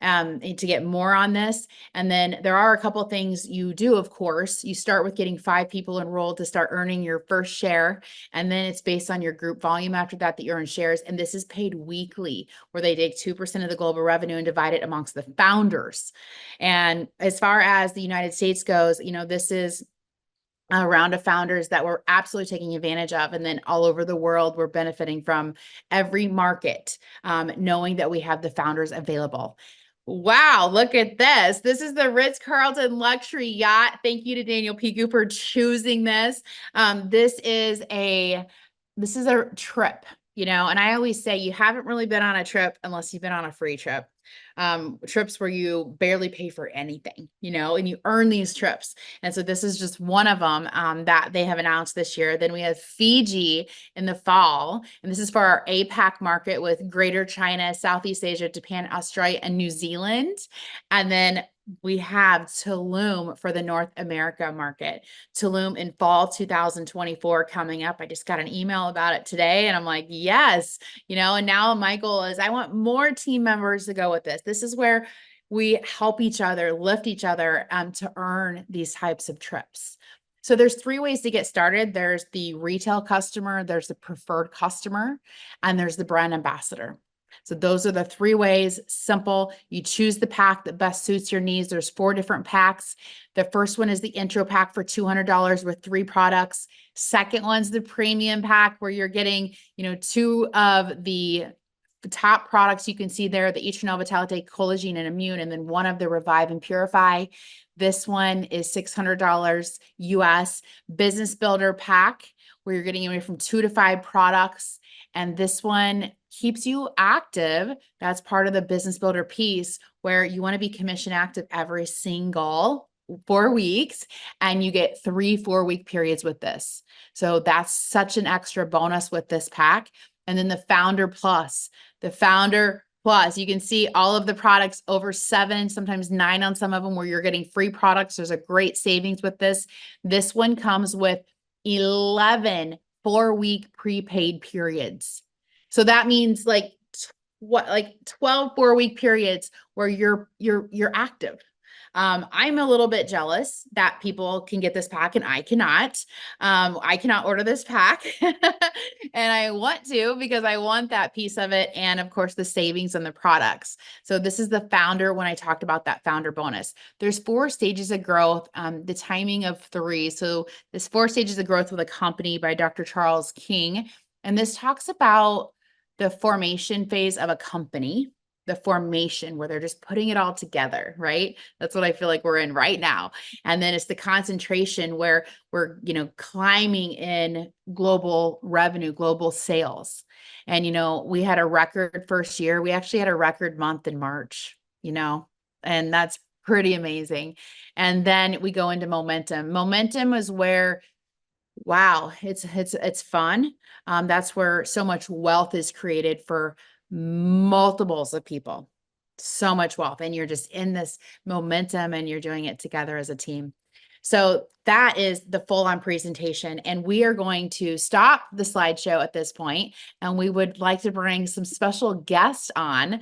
to get more on this. And then there are a couple of things you do, of course. You start with getting 5 people enrolled to start earning your first share. And then it's based on your group volume after that you earn shares. And this is paid weekly, where they take 2% of the global revenue and divide it amongst the founders. And as far as the United States goes, this is a round of founders that we're absolutely taking advantage of. And then all over the world, we're benefiting from every market, knowing that we have the founders available. Wow, look at this. This is the Ritz-Carlton luxury yacht. Thank you to Daniel Pigu for choosing this. This is a trip, and I always say you haven't really been on a trip unless you've been on a free trip. Trips where you barely pay for anything, and you earn these trips. And so this is just one of them that they have announced this year. Then we have Fiji in the fall, and this is for our APAC market with Greater China, Southeast Asia, Japan, Australia, and New Zealand. And then we have Tulum for the North America market. Tulum in fall 2024 coming up. I just got an email about it today, and I'm like, yes, and now my goal is I want more team members to go with this. This is where we help each other, lift each other to earn these types of trips. So there's 3 ways to get started. There's the retail customer, there's the preferred customer, and there's the brand ambassador. So those are the 3 ways. Simple. You choose the pack that best suits your needs. There's 4 different packs. The first one is the intro pack for $200 with 3 products. Second one's the premium pack where you're getting, 2 of the top products you can see there, the Eternal Vitality, Collagen, and Immune, and then 1 of the Revive and Purify. This one is $600 US. Business Builder pack where you're getting anywhere from 2 to 5 products. And this one keeps you active. That's part of the Business Builder piece where you want to be commission active every single 4 weeks, and you get 3 4-week periods with this. So that's such an extra bonus with this pack. And then the Founder Plus, you can see all of the products over 7, sometimes 9 on some of them where you're getting free products. There's a great savings with this. This one comes with 11 4-week prepaid periods. So that means 12 4-week periods where you're active. I'm a little bit jealous that people can get this pack and I cannot. I cannot order this pack and I want to because I want that piece of it. And of course, the savings and the products. So this is the founder when I talked about that founder bonus. There's 4 stages of growth, the timing of 3. So this 4 stages of growth with a company by Dr. Charles King. And this talks about the formation phase of a company, the formation where they're just putting it all together, right? That's what I feel like we're in right now. And then it's the concentration where we're, climbing in global revenue, global sales. And, we had a record first year. We actually had a record month in March, and that's pretty amazing. And then we go into momentum. Momentum is where, wow, it's fun. That's where so much wealth is created for multiples of people, so much wealth. And you're just in this momentum and you're doing it together as a team. So that is the full-on presentation. And we are going to stop the slideshow at this point, and we would like to bring some special guests on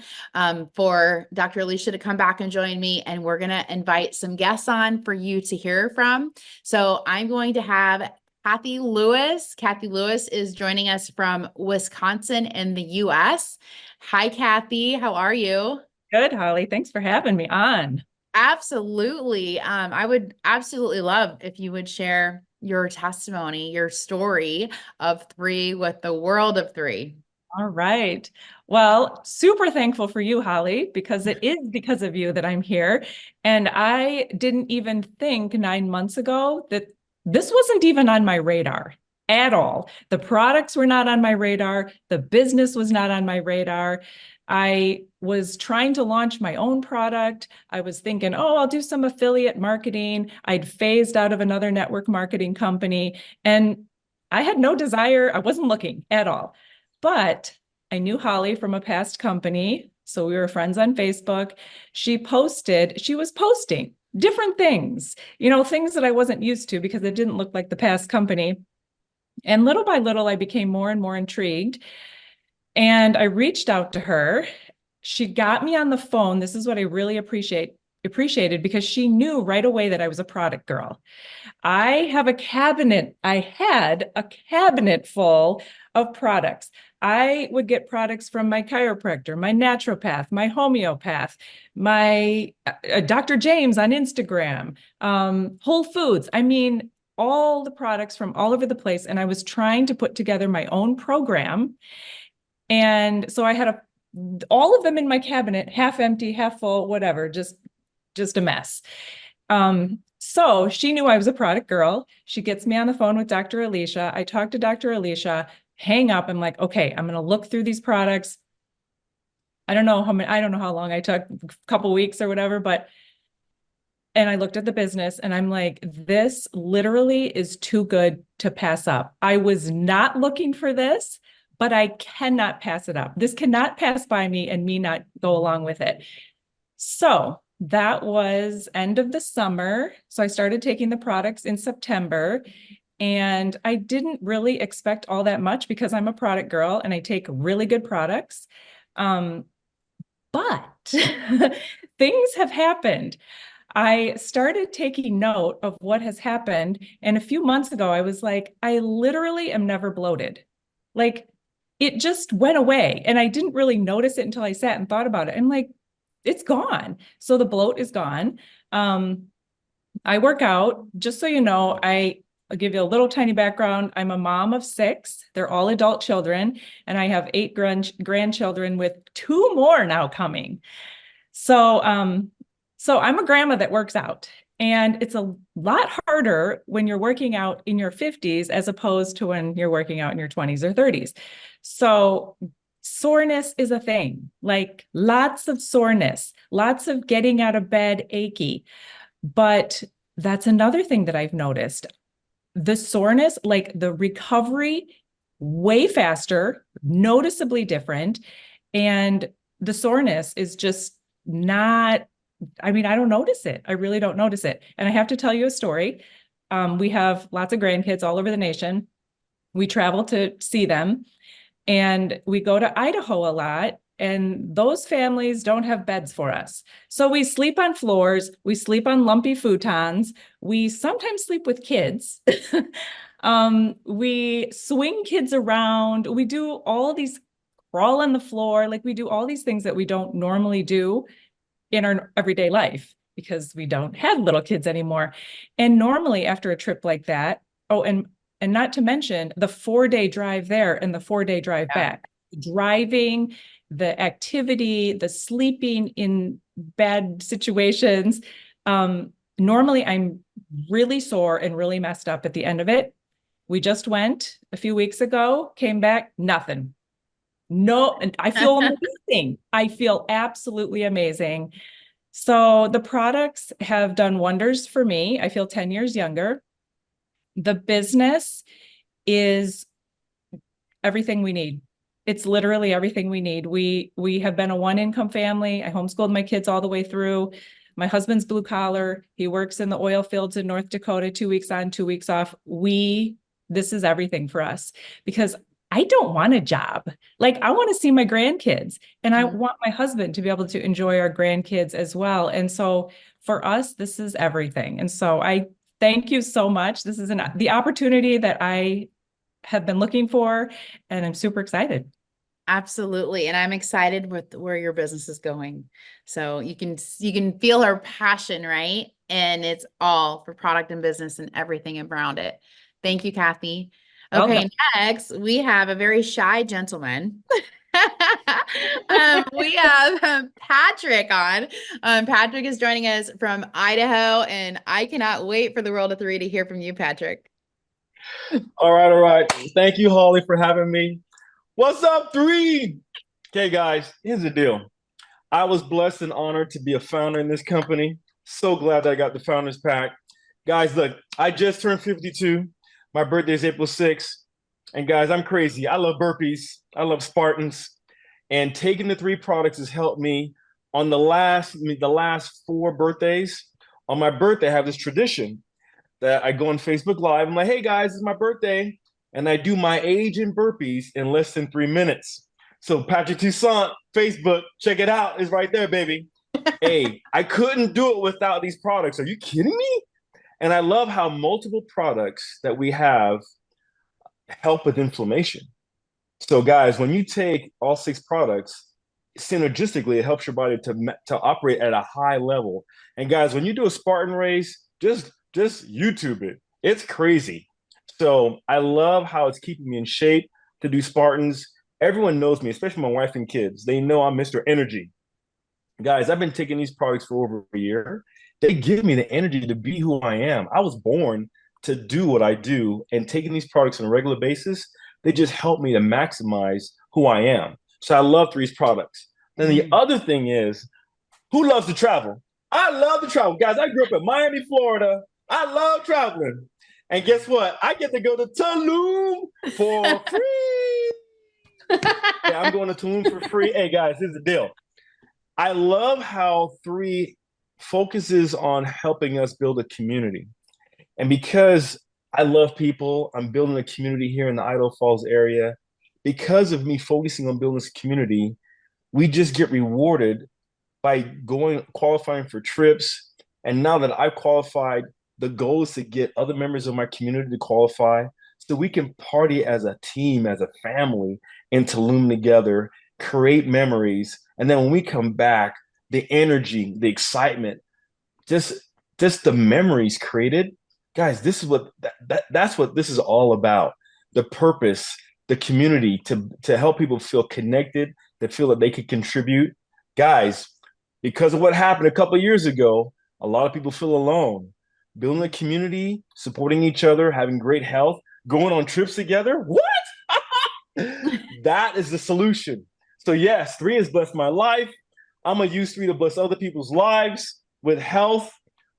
for Dr. Alicia to come back and join me. And we're going to invite some guests on for you to hear from. So I'm going to have Kathy Lewis. Kathy Lewis is joining us from Wisconsin in the US. Hi, Kathy. How are you? Good, Holly. Thanks for having me on. Absolutely. I would absolutely love if you would share your testimony, your story of 3 with the world of 3. All right. Well, super thankful for you, Holly, because it is because of you that I'm here. And I didn't even think 9 months ago that this wasn't even on my radar at all. The products were not on my radar. The business was not on my radar. I was trying to launch my own product. I was thinking, oh, I'll do some affiliate marketing. I'd phased out of another network marketing company, and I had no desire. I wasn't looking at all. But I knew Holly from a past company, so we were friends on Facebook. She was posting different things, things that I wasn't used to because it didn't look like the past company. And little by little, I became more and more intrigued. And I reached out to her. She got me on the phone. This is what I really appreciated because she knew right away that I was a product girl. I had a cabinet full of products. I would get products from my chiropractor, my naturopath, my homeopath, my Dr. James on Instagram, Whole Foods. I mean, all the products from all over the place. And I was trying to put together my own program. And so I had all of them in my cabinet, half empty, half full, whatever, just a mess. So she knew I was a product girl. She gets me on the phone with Dr. Alicia. I talk to Dr. Alicia, hang up. I'm like, okay, I'm going to look through these products. I don't know how long I took, a couple weeks or whatever, and I looked at the business and I'm like, this literally is too good to pass up. I was not looking for this, but I cannot pass it up. This cannot pass by me and me not go along with it. So that was end of the summer. So I started taking the products in September, and I didn't really expect all that much because I'm a product girl and I take really good products. But things have happened. I started taking note of what has happened. And a few months ago, I was like, I literally am never bloated. Like, it just went away. And I didn't really notice it until I sat and thought about it. I'm like, it's gone. So the bloat is gone. I work out. Just so you know, I'll give you a little tiny background. I'm a mom of 6. They're all adult children. And I have 8 grandchildren with 2 more now coming. So I'm a grandma that works out. And it's a lot harder when you're working out in your 50s as opposed to when you're working out in your 20s or 30s. So soreness is a thing, like lots of soreness, lots of getting out of bed achy. But that's another thing that I've noticed. The soreness, like the recovery, way faster, noticeably different. And the soreness is just not, I don't notice it. I really don't notice it. And I have to tell you a story. We have lots of grandkids all over the nation. We travel to see them. And we go to Idaho a lot. And those families don't have beds for us. So we sleep on floors, we sleep on lumpy futons, we sometimes sleep with kids. We swing kids around, we do all these crawl on the floor, like we do all these things that we don't normally do in our everyday life because we don't have little kids anymore. And normally after a trip like that, and not to mention the 4-day drive there and the 4-day drive back, driving, the activity, the sleeping in bad situations. Normally I'm really sore and really messed up at the end of it. We just went a few weeks ago, came back, nothing. No, and I feel amazing. I feel absolutely amazing. So the products have done wonders for me. I feel 10 years younger. The business is everything we need. It's literally everything we need. We have been a one-income family. I homeschooled my kids all the way through. My husband's blue collar. He works in the oil fields in North Dakota, 2 weeks on, 2 weeks off. This is everything for us because I don't want a job. Like I want to see my grandkids and I want my husband to be able to enjoy our grandkids as well. And so for us, this is everything. And so I thank you so much. This is the opportunity that I have been looking for, and I'm super excited. Absolutely. And I'm excited with where your business is going. So you can feel her passion, right? And it's all for product and business and everything around it. Thank you, Kathy. Okay, next we have a very shy gentleman. We have Patrick on. Patrick is joining us from Idaho, and I cannot wait for the World of Three to hear from you, Patrick. All right. Thank you, Holly, for having me. What's up, Three? Okay, guys, here's the deal. I was blessed and honored to be a founder in this company. So glad that I got the Founders Pack. Guys, look, I just turned 52. My birthday is April 6th. And guys, I'm crazy. I love burpees. I love Spartans. And taking the 3 products has helped me on the last 4 birthdays. On my birthday, I have this tradition that I go on Facebook Live. I'm like, hey guys, it's my birthday. And I do my age in burpees in less than 3 minutes. So Patrick Toussaint, Facebook, check it out. It's right there, baby. Hey, I couldn't do it without these products. Are you kidding me? And I love how multiple products that we have help with inflammation. So guys, when you take all 6 products, synergistically, it helps your body to operate at a high level. And guys, when you do a Spartan race, just YouTube it. It's crazy. So I love how it's keeping me in shape to do Spartans. Everyone knows me, especially my wife and kids. They know I'm Mr. Energy. Guys, I've been taking these products for over a year. They give me the energy to be who I am. I was born to do what I do, and taking these products on a regular basis, they just help me to maximize who I am. So I love Three's products. Then the other thing is, who loves to travel? I love to travel. Guys, I grew up in Miami, Florida. I love traveling. And guess what? I get to go to Tulum for free. Yeah, I'm going to Tulum for free. Hey, guys, here's the deal. I love how Three focuses on helping us build a community. And because I love people, I'm building a community here in the Idaho Falls area. Because of me focusing on building this community, we just get rewarded by qualifying for trips. And now that I've qualified, the goal is to get other members of my community to qualify so we can party as a team, as a family in Tulum together, create memories. And then when we come back, the energy, the excitement, just the memories created. Guys, this is that's what this is all about. The purpose, the community, to help people feel connected, to feel that they can contribute. Guys, because of what happened a couple of years ago, a lot of people feel alone. Building a community, supporting each other, having great health, going on trips together. What? That is the solution. So yes, Three has blessed my life. I'm going to use Three to bless other people's lives with health,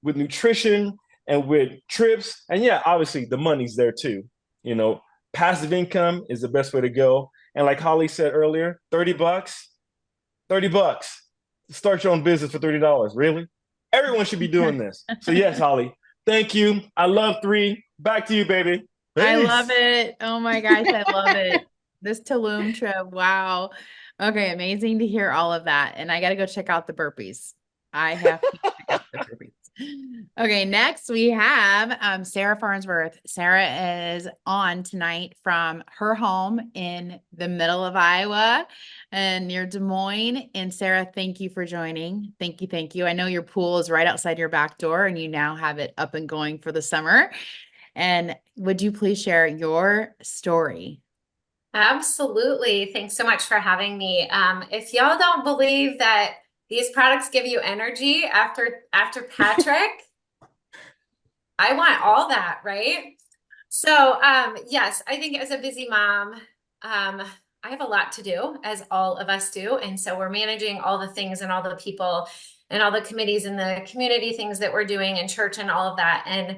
with nutrition, and with trips. And yeah, obviously the money's there too. You know, passive income is the best way to go. And like Holly said earlier, $30, start your own business for $30. Really? Everyone should be doing this. So yes, Holly, thank you. I love Three. Back to you, baby. Peace. I love it. Oh my gosh, I love it. This Tulum trip. Wow. Okay, amazing to hear all of that. And I got to go check out the burpees. I have to check out the burpees. Okay, next we have Sarah Farnsworth. Sarah is on tonight from her home in the middle of Iowa and near Des Moines. And Sarah, thank you for joining. Thank you. Thank you. I know your pool is right outside your back door and you now have it up and going for the summer. And would you please share your story? Absolutely. Thanks so much for having me. If y'all don't believe that these products give you energy after Patrick, I want all that, right? So, yes, I think as a busy mom, I have a lot to do, as all of us do. And so we're managing all the things and all the people and all the committees and the community things that we're doing in church and all of that. And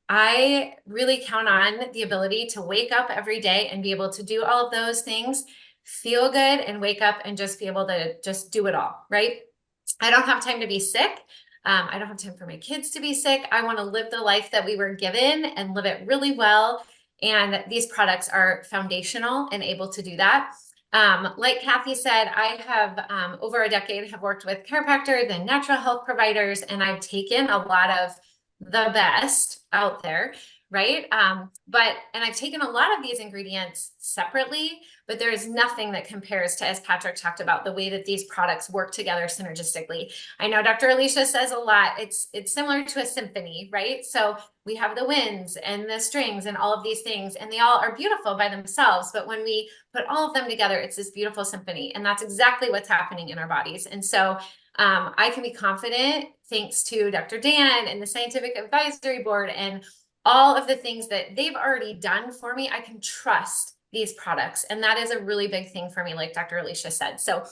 I really count on the ability to wake up every day and be able to do all of those things, feel good, and wake up and just be able to just do it all, right? I don't have time to be sick. I don't have time for my kids to be sick. I want to live the life that we were given and live it really well. And these products are foundational and able to do that. Like Kathy said, I have over a decade have worked with chiropractors and natural health providers, and I've taken a lot of the best out there, right? And I've taken a lot of these ingredients separately, but there is nothing that compares to, as Patrick talked about, the way that these products work together synergistically. I know Dr. Alicia says a lot, it's similar to a symphony, right? So we have the winds and the strings and all of these things, and they all are beautiful by themselves. But when we put all of them together, it's this beautiful symphony. And that's exactly what's happening in our bodies. And so I can be confident, thanks to Dr. Dan and the Scientific Advisory Board and all of the things that they've already done for me. I can trust these products. And that is a really big thing for me, like Dr. Alicia said. So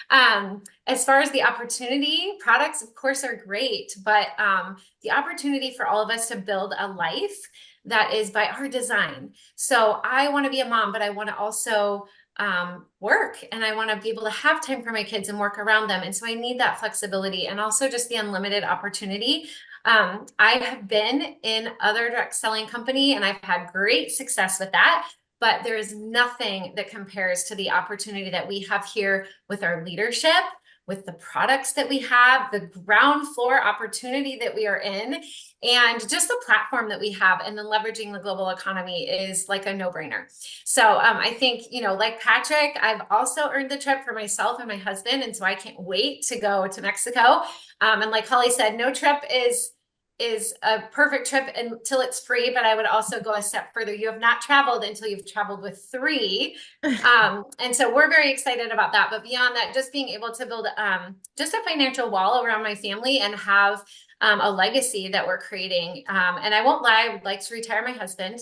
as far as the opportunity, products, of course, are great, but the opportunity for all of us to build a life that is by our design. So I want to be a mom, but I want to also work, and I want to be able to have time for my kids and work around them. And so I need that flexibility and also just the unlimited opportunity. I have been in other direct selling company and I've had great success with that, but there is nothing that compares to the opportunity that we have here with our leadership, with the products that we have, the ground floor opportunity that we are in, and just the platform that we have, and then leveraging the global economy is like a no-brainer. So I think, like Patrick, I've also earned the trip for myself and my husband, and so I can't wait to go to Mexico. And like Holly said, no trip is a perfect trip until it's free, but I would also go a step further. You have not traveled until you've traveled with 3. And so we're very excited about that. But beyond that, just being able to build just a financial wall around my family and have a legacy that we're creating. And I won't lie, I would like to retire my husband.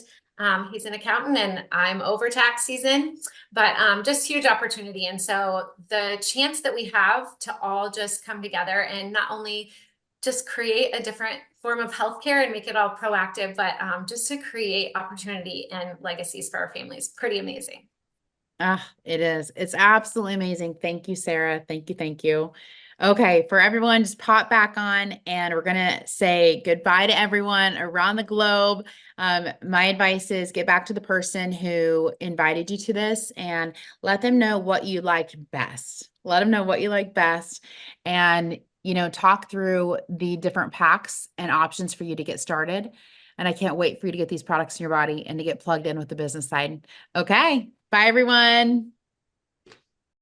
He's an accountant and I'm over tax season, but just huge opportunity. And so the chance that we have to all just come together and not only just create a different form of healthcare and make it all proactive, but just to create opportunity and legacies for our families. Pretty amazing. It is. It's absolutely amazing. Thank you, Sarah. Thank you. Thank you. Okay, for everyone, just pop back on and we're going to say goodbye to everyone around the globe. My advice is get back to the person who invited you to this and let them know what you liked best. Let them know what you like best and, talk through the different packs and options for you to get started. And I can't wait for you to get these products in your body and to get plugged in with the business side. Okay. Bye, everyone.